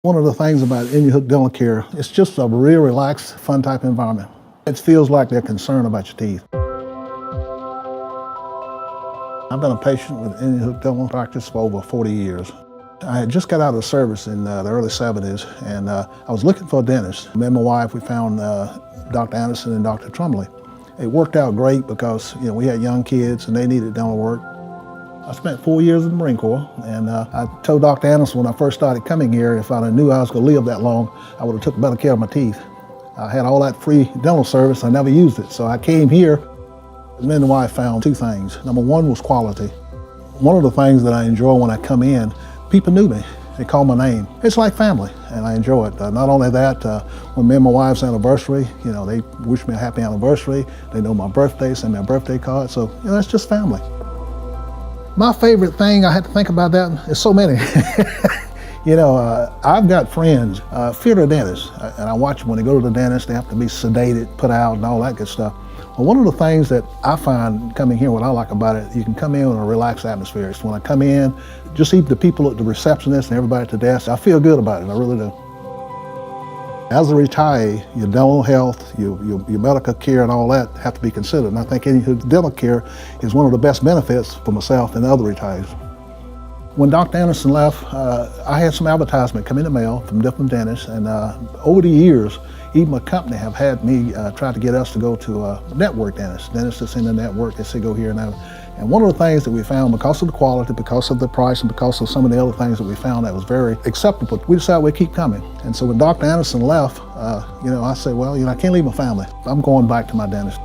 One of the things about Indian Houck Dental Care, it's just a real relaxed, fun type environment. It feels like they're concerned about your teeth. I've been a patient with Indian Houck Dental Practice for over 40 years. I had just got out of service in the early 70s, and I was looking for a dentist. Me and my wife, we found Dr. Anderson and Dr. Trumley. It worked out great because we had young kids and they needed dental work. I spent 4 years in the Marine Corps, and I told Dr. Anderson when I first started coming here, if I knew I was going to live that long, I would have took better care of my teeth. I had all that free dental service, I never used it, so I came here. Me and the wife found two things. Number one was quality. One of the things that I enjoy when I come in, people knew me. They call my name. It's like family, and I enjoy it. Not only that, when me and my wife's anniversary, they wish me a happy anniversary. They know my birthday, send me a birthday card, so it's just family. My favorite thing, I had to think about that, is so many. I've got friends, fear the dentist, and I watch them when they go to the dentist, they have to be sedated, put out, and all that good stuff. Well, one of the things that I find coming here, what I like about it, you can come in in a relaxed atmosphere. So when I come in, just even the people at the receptionist and everybody at the desk, I feel good about it, I really do. As a retiree, your dental health, your medical care and all that have to be considered. And I think Indian Houck Dental Care is one of the best benefits for myself and other retirees. When Dr. Anderson left, I had some advertisement come in the mail from different dentists, and over the years, even my company have had me try to get us to go to a network dentist. Dentists that's in the network, they say go here and there. And one of the things that we found, because of the quality, because of the price, and because of some of the other things that we found that was very acceptable, we decided we'd keep coming. And so when Dr. Anderson left, I said, well, I can't leave my family. I'm going back to my dentist.